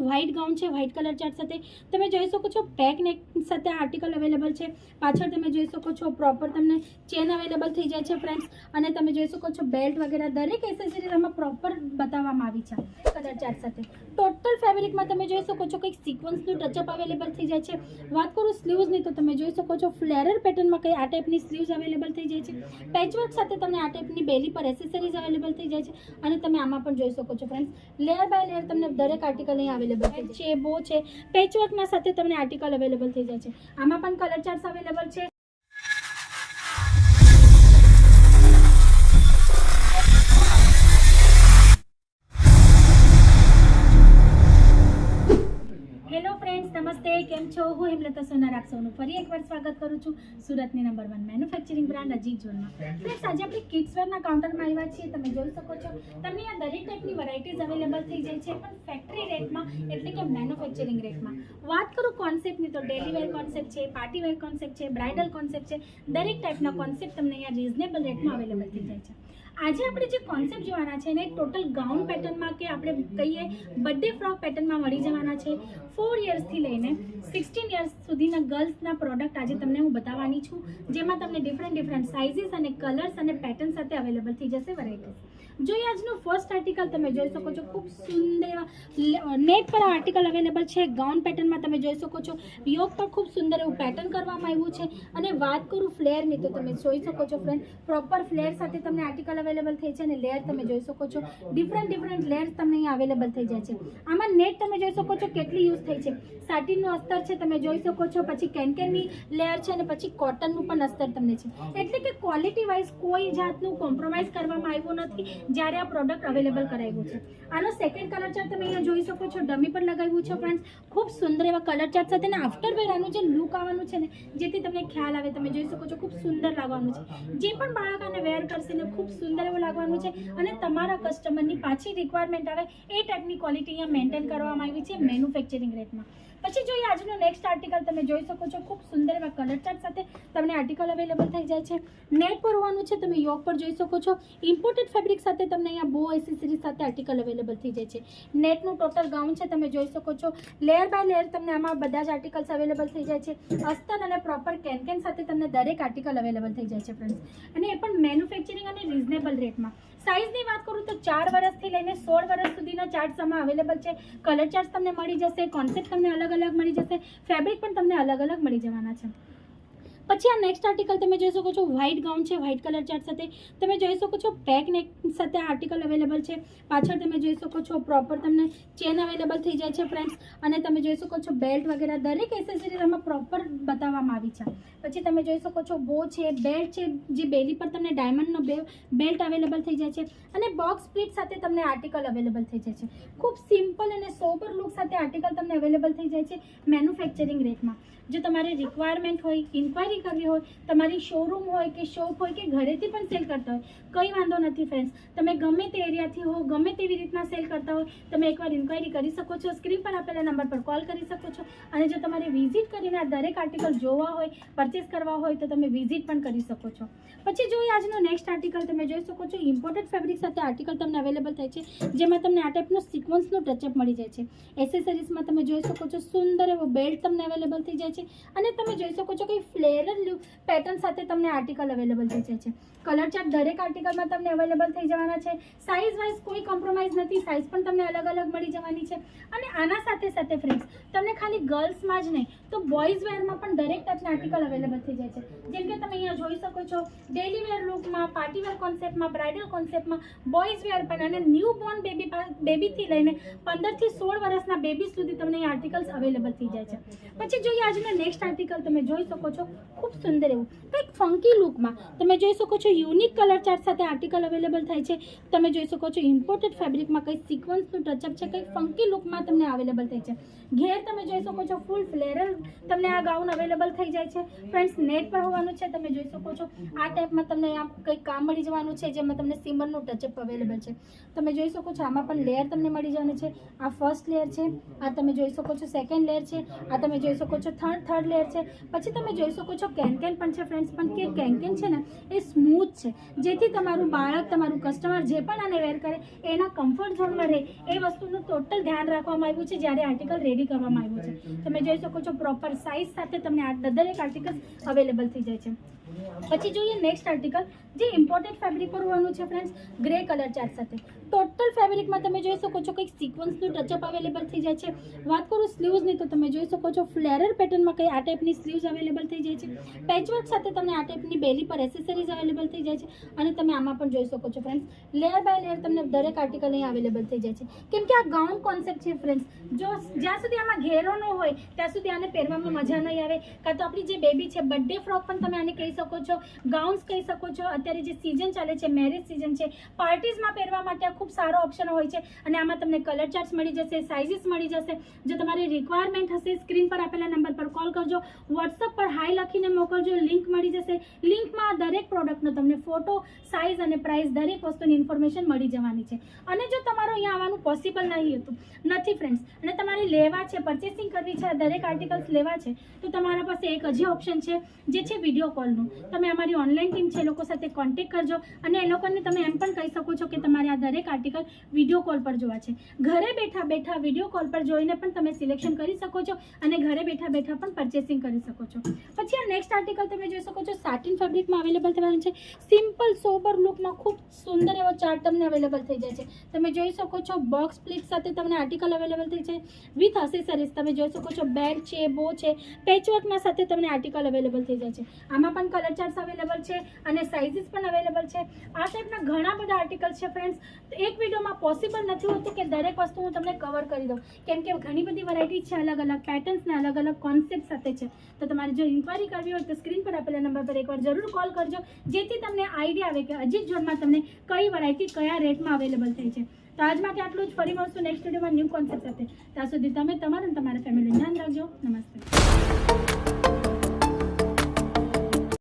White gown છે, white colour chart સાથે તમે જોઈ શકો છો બેક નેક સાથે આર્ટિકલ અવેલેબલ છે। પાછળ તમે જોઈ શકો છો પ્રોપર તમને ચેન અવેલેબલ થઈ જાય છે ફ્રેન્ડ્સ, અને તમે જોઈ શકો છો બેલ્ટ વગેરે દરેક એસેસરીઝ આમાં પ્રોપર બતાવવામાં આવી છે કલર ચાર્ટ સાથે। ટોટલ ફેબ્રિકમાં તમે જોઈ શકો છો કંઈક સિક્વન્સનું ટચઅપ અવેલેબલ થઈ જાય છે। વાત કરું સ્લીવ્સની તો તમે જોઈ શકો છો ફ્લેરર પેટર્નમાં કંઈ આ ટાઈપની સ્લીવ્સ અવેલેબલ થઈ જાય છે। પેચવર્ક સાથે તમને આ ટાઈપની બેલી પર એસેસરીઝ અવેલેબલ થઈ જાય છે, અને તમે આમાં પણ જોઈ શકો છો ફ્રેન્ડ્સ લેયર બાય લેયર તમને દરેક આર્ટિકલ અહીં અવેલેબલ છે। બો છે પેચવર્કના સાથે તમને આર્ટિકલ અવેલેબલ થઈ જાય છે। આમાં પણ કલર ચાર્ટ્સ અવેલેબલ છે। હેલો ફ્રેન્ડ્સ, નમસ્તે, કેમ છો? હું હેમલતા સોના રાખસોનું ફરી એકવાર સ્વાગત કરું છું સુરતની નંબર 1 મેન્યુફેક્ચરિંગ બ્રાન્ડ અજીત ઝોનમાં। ફ્રેન્ડ્સ, આજે આપણે કિડ્સ વેરના કાઉન્ટરમાં આવ્યા છીએ। તમે જોઈ શકો છો તમને આ દરેક ટાઈપની વેરાયટીઝ અવેલેબલ થઈ જાય છે, પણ ફેક્ટરી રેટમાં એટલે કે મેન્યુફેક્ચરિંગ રેટમાં। વાત કરું કોન્સેપ્ટની તો ડેલી વેર કોન્સેપ્ટ છે, પાર્ટી વેર કોન્સેપ્ટ છે, બ્રાઇડલ કોન્સેપ્ટ છે, દરેક ટાઈપના કોન્સેપ્ટ તમને અહીંયા રિઝનેબલ રેટમાં અવેલેબલ થઈ જાય છે। આજે આપણે જે કોન્સેપ્ટ જોવાના છે ને ટોટલ ગાઉન પેટર્નમાં કે આપણે કહીએ બર્થડે ફ્રોક પેટર્નમાં મળી જવાના છે। 4 યર્સથી લઈને 16 યર્સ સુધીના ગર્લ્સના પ્રોડક્ટ આજે તમને હું બતાવવાની છું, જેમાં તમને ડિફરન્ટ સાઇઝીસ અને કલર્સ અને પેટર્ન સાથે અવેલેબલ થઈ જશે વેરાયટીઝ। જોઈએ આજનું ફર્સ્ટ આર્ટિકલ તમે જોઈ શકો છો ખૂબ સુંદર નેટ પર આર્ટિકલ અવેલેબલ છે। ગાઉન પેટર્નમાં તમે જોઈ શકો છો યોગ પર ખૂબ સુંદર એવું પેટર્ન કરવામાં આવ્યું છે, અને વાત કરું ફ્લેરની તો તમે જોઈ શકો છો ફ્રેન્ડ પ્રોપર ફ્લેર સાથે તમને આર્ટિકલ અવેલેબલ થઈ છે, અને લેયર તમે જોઈ શકો છો ડિફરન્ટ લેયર્સ તમને અહીંયા અવેલેબલ થઈ જાય છે। આમાં નેટ તમે જોઈ શકો છો કેટલી યુઝ થઈ છે, સાટિનનું અસ્તર છે તમે જોઈ શકો છો, પછી કેનકેનની લેયર છે, અને પછી કોટનનું પણ અસ્તર તમને છે, એટલે કે ક્વોલિટી વાઇઝ કોઈ જાતનું કોમ્પ્રોમાઇઝ કરવામાં આવ્યું નથી જ્યારે આ પ્રોડક્ટ અવેલેબલ કરાવ્યું છે। આનો સેકન્ડ કલર ચાર્ટ તમે અહીંયા જોઈ શકો છો, ડમી પર લગાવ્યું છે ફ્રેન્ડ્સ, ખૂબ સુંદર એવા કલર ચાર્ટ સાથે, અને આફ્ટર વેર આનું જે લુક આવવાનું છે ને જેથી તમને ખ્યાલ આવે તમે જોઈ શકો છો ખૂબ સુંદર લાગવાનું છે। જે પણ બાળક આને વેર કરશે ને ખૂબ સુંદર એવું લાગવાનું છે, અને તમારા કસ્ટમરની પાછી રિક્વાયરમેન્ટ આવે એ ટાઈપની ક્વોલિટી અહીંયા મેન્ટેન કરવામાં આવી છે મેન્યુફેક્ચરિંગ રેટમાં। પછી જોઈએ આજનો નેક્સ્ટ આર્ટિકલ તમે જોઈ શકો છો ખૂબ સુંદર એવા કલર ચાર્ટ સાથે તમને આર્ટિકલ અવેલેબલ થઈ જાય છે। નેટ પર હોવાનું છે, તમે યોગ પર જોઈ શકો છો ઇમ્પોર્ટેડ ફેબ્રિક સાથે તમને અહીંયા બો એસેસરીઝ સાથે આર્ટિકલ અવેલેબલ થઈ જાય છે। નેટનું ટોટલ ગાઉન છે તમે જોઈ શકો છો લેયર બાય લેયર તમને આમાં બધા જ આર્ટિકલ્સ અવેલેબલ થઈ જાય છે। અસ્તર અને પ્રોપર કેનકેન સાથે તમને દરેક આર્ટિકલ અવેલેબલ થઈ જાય છે ફ્રેન્ડ્સ, અને એ પણ મેન્યુફેક્ચરિંગ અને રિઝનેબલ રેટમાં। સાઇઝની વાત કરું તો 4 વર્ષથી લઈને 16 વર્ષ સુધીના ચાર્ટ્સ આમાં અવેલેબલ છે। કલર ચાર્ટ્સ તમને મળી જશે, કોન્સેપ્ટ તમને અલગ અલગ મળી જશે, ફેબ્રિક પણ તમને અલગ અલગ મળી જવાના છે। પછી આ નેક્સ્ટ આર્ટિકલ તમે જોઈ શકો છો વ્હાઇટ ગાઉન છે, વ્હાઇટ કલર ચાર્ટ સાથે તમે જોઈ શકો છો બેક નેક સાથે આર્ટિકલ અવેલેબલ છે। પાછળ તમે જોઈ શકો છો પ્રોપર તમને ચેન અવેલેબલ થઈ જાય છે ફ્રેન્ડ્સ, અને તમે જોઈ શકો છો બેલ્ટ વગેરે દરેક એસેસરીઝ આમાં પ્રોપર બતાવવામાં આવી છે। પછી તમે જોઈ શકો છો બો છે, બેલ્ટ છે, જે બેલી પર તમને ડાયમંડનો બેલ્ટ અવેલેબલ થઈ જાય છે, અને બોક્સ સ્પ્લિટ સાથે તમને આર્ટિકલ અવેલેબલ થઈ જાય છે। ખૂબ સિમ્પલ અને સોબર લુક સાથે આર્ટિકલ તમને અવેલેબલ થઈ જાય છે મેન્યુફેક્ચરિંગ રેટમાં। જો તમારે રિક્વાયરમેન્ટ હોય, ઇન્ક્વાયરી કરવી હોય, તમારી શોરૂમ હોય કે શોપ હોય કે ઘરેથી પણ સેલ કરતા હોય, કંઈ વાંધો નથી ફ્રેન્ડ્સ, તમે ગમે તે એરિયાથી હો, ગમે તેવી રીતના સેલ કરતા હોય તમે એકવાર ઇન્ક્વાયરી કરી શકો છો, સ્ક્રીન પર આપેલા નંબર પર કોલ કરી શકો છો, અને જો તમારે વિઝિટ કરીને આ દરેક આર્ટિકલ જોવા હોય, પરચેસ કરવા હોય તો તમે વિઝિટ પણ કરી શકો છો। પછી જોઈએ આજનો નેક્સ્ટ આર્ટિકલ તમે જોઈ શકો છો ઇમ્પોર્ટેડ ફેબ્રિક સાથે આર્ટિકલ તમને અવેલેબલ થાય છે, જેમાં તમને આ ટાઈપનો સિક્વન્સનો ટચઅપ મળી જાય છે। એસેસરીઝમાં તમે જોઈ શકો છો સુંદર એવો બેલ્ટ તમને અવેલેબલ થઈ જાય છે, અને તમે જોઈ શકો છો કે ફ્લેરર પેટર્ન સાથે તમને આર્ટિકલ અવેલેબલ થઈ જાય છે। કલર ચાર્ટ દરેક આર્ટિકલમાં તમને અવેલેબલ થઈ જવાના છે। સાઇઝ વાઇઝ કોઈ કોમ્પ્રોમાઇઝ નથી, સાઇઝ પણ તમને અલગ અલગ મળી જવાની છે। અને આના સાથે સાથે ફ્રેન્ડ્સ તમને ખાલી ગર્લ્સમાં જ નહીં તો બોયઝ વેરમાં પણ દરેક ટાઈપના આર્ટિકલ અવેલેબલ થઈ જાય છે, જેમ કે તમે અહીંયા જોઈ શકો છો ડેલી વેર લુકમાં, પાર્ટી વેર કોન્સેપ્ટમાં, બ્રાઇડલ કોન્સેપ્ટમાં, બોયઝ વેર પણ, અને ન્યૂ બોર્ન બેબીથી લઈને 15 થી 16 વર્ષના બેબી સુધી તમને અહીં આર્ટિકલ્સ અવેલેબલ થઈ જાય છે। પછી જોઈએ આજનો નેક્સ્ટ આર્ટિકલ તમે જોઈ શકો છો ખૂબ સુંદર એવું કંઈક ફંકી લુકમાં તમે જોઈ શકો છો યુનિક કલર ચાર્ટ સાથે આર્ટિકલ અવેલેબલ થાય છે। તમે જોઈ શકો છો ઇમ્પોર્ટેડ ફેબ્રિકમાં કંઈક સિક્વન્સનું ટચઅપ છે, કંઈક ફંકી લુકમાં તમને અવેલેબલ થાય છે। ઘેર તમે જોઈ શકો છો ફૂલ ફ્લેરલ તમને આ ગાઉન અવેલેબલ થઈ જાય છે ફ્રેન્ડ્સ। નેટ પર હોવાનું છે, તમે જોઈ શકો છો આ ટાઈપમાં તમને આ કંઈક કામ મળી જવાનું છે, જેમાં તમને સિમરનું ટચઅપ અવેલેબલ છે। તમે જોઈ શકો છો આમાં પણ લેયર તમને મળી જવાનું છે। આ ફર્સ્ટ લેયર છે, આ તમે જોઈ શકો છો સેકન્ડ લેયર છે, આ તમે જોઈ શકો છો થર્ડ લેયર છે। પછી તમે જોઈ શકો છો કેન પણ છે ફ્રેન્ડ્સ, પણ કે કેન છે ને એ સ્મૂથ છે, જેથી તમારું બાળક, તમારું કસ્ટમર જે પણ આને વેર કરે એના કમ્ફર્ટ ઝોનમાં રહે એ વસ્તુનું ટોટલ ધ્યાન રાખવામાં આવ્યું છે જ્યારે આર્ટિકલ રેડી કરવામાં આવ્યું છે. તમે જોઈ શકો છો પ્રોપર સાઇઝ સાથે તમને આ દરેક આર્ટિકલ અવેલેબલ થઈ જાય છે. પછી જોઈએ નેક્સ્ટ આર્ટિકલ, જે ઇમ્પોર્ટન્ટ ફેબ્રિક પર હોવાનું છે ફ્રેન્ડ્સ, ગ્રે કલર ચાર્ટ સાથે. ટોટલ ફેબ્રિકમાં તમે જોઈ શકો છો કંઈક સિક્વન્સનું ટચઅપ અવેલેબલ થઈ જાય છે. વાત કરું સ્લીવ્સની તો તમે જોઈ શકો છો ફ્લેરર પેટર્નમાં કંઈ આ ટાઈપની સ્લીવ્સ અવેલેબલ થઈ જાય છે. પેચવર્ક સાથે તમને આ ટાઈપની બેલી પર એસેસરીઝ અવેલેબલ થઈ જાય છે. અને તમે આમાં પણ જોઈ શકો છો ફ્રેન્ડ્સ, લેયર બાય લેયર તમને દરેક આર્ટિકલ અહીં અવેલેબલ થઈ જાય છે. કેમ કે આ ગાઉન કોન્સેપ્ટ છે ફ્રેન્ડ્સ, જો જ્યાં સુધી આમાં ઘેરો ન હોય ત્યાં સુધી આને પહેરવામાં મજા નહીં આવે. કાં તો આપણી જે બેબી છે બર્થડે ફ્રોક પણ તમે આને કહી શકો છો, ગાઉન્સ કહી શકો છો. અત્યારે જે સિઝન ચાલે છે, મેરેજ સિઝન છે, પાર્ટીઝમાં પહેરવા માટે આ ખૂબ સારો ઓપ્શન હોય છે. અને આમાં તમને કલર ચાર્ટ્સ મળી જશે, સાઇઝીસ મળી જશે. જો તમારી રિક્વાયરમેન્ટ હશે સ્ક્રીન પર આપેલા નંબર પર કોલ કરજો, વોટ્સઅપ પર હાઈ લખીને મોકલજો, લિંક મળી જશે. લિંકમાં દરેક પ્રોડક્ટનો તમને ફોટો, સાઇઝ અને પ્રાઇસ દરેક વસ્તુની ઇન્ફોર્મેશન મળી જવાની છે. અને જો તમારું અહીંયા આવવાનું પોસિબલ નથી ફ્રેન્ડ્સ, અને તમારે લેવા છે, પરચેસિંગ કરવી છે, દરેક આર્ટિકલ્સ લેવા છે, તો તમારા પાસે એક હજી ઓપ્શન છે, જે છે વિડીયો કોલનું. તમે અમારી ઓનલાઈન ટીમ છે એ લોકો સાથે કોન્ટેક્ટ કરજો, અને એ લોકોને તમે એમ પણ કહી શકો છો કે તમારે આ દરેક આર્ટિકલ વિડીયો કોલ પર જોવા છે. ઘરે બેઠા બેઠા વિડીયો કોલ પર જોઈને પણ તમે સિલેક્શન કરી શકો છો, અને ઘરે બેઠા બેઠા પણ પરચેસિંગ કરી શકો છો. પછી આ નેક્સ્ટ આર્ટિકલ તમે જોઈ શકો છો સાટિન ફેબ્રિકમાં અવેલેબલ થવાનું છે. સિમ્પલ સોબર લુકમાં ખૂબ સુંદર એવો ચાર્ટ તમને અવેલેબલ થઈ જાય છે. તમે જોઈ શકો છો બોક્સ પ્લીટ સાથે તમને આર્ટિકલ અવેલેબલ થઈ છે વિથ એસેસરીઝ. તમે જોઈ શકો છો બેડ છે, બો છે, પેચવર્કના સાથે તમને આર્ટિકલ અવેલેબલ થઈ જાય છે. આમાં પણ કલર ચાર્ટ્સ અવેલેબલ છે અને સાઇઝીસ પણ અવેલેબલ છે. આ ટાઈપના ઘણા બધા આર્ટિકલ છે ફ્રેન્ડ્સ. એક વિડીયોમાં પોસિબલ નથી હોતું કે દરેક વસ્તુ હું તમને કવર કરી દઉં, કેમ કે ઘણી બધી વેરાયટી છે, અલગ અલગ પેટર્ન્સ ને અલગ અલગ કોન્સેપ્ટ સાથે છે. તો તમારે જો ઇન્ક્વાયરી કરવી હોય તો સ્ક્રીન પર આપેલા નંબર પર એકવાર જરૂર કોલ કરજો, જેથી તમને આઈડિયા આવે કે અજીત ઝોનમાં તમને કઈ વેરાયટી કયા રેટમાં અવેલેબલ થઈ છે. તો આજ માટે આટલું જ. ફરી મળશું નેક્સ્ટ વિડીયોમાં ન્યૂ કોન્સેપ્ટ સાથે. ત્યાં સુધી તમે તમારું અને તમારા ફેમિલીનું ધ્યાન રાખજો. નમસ્તે.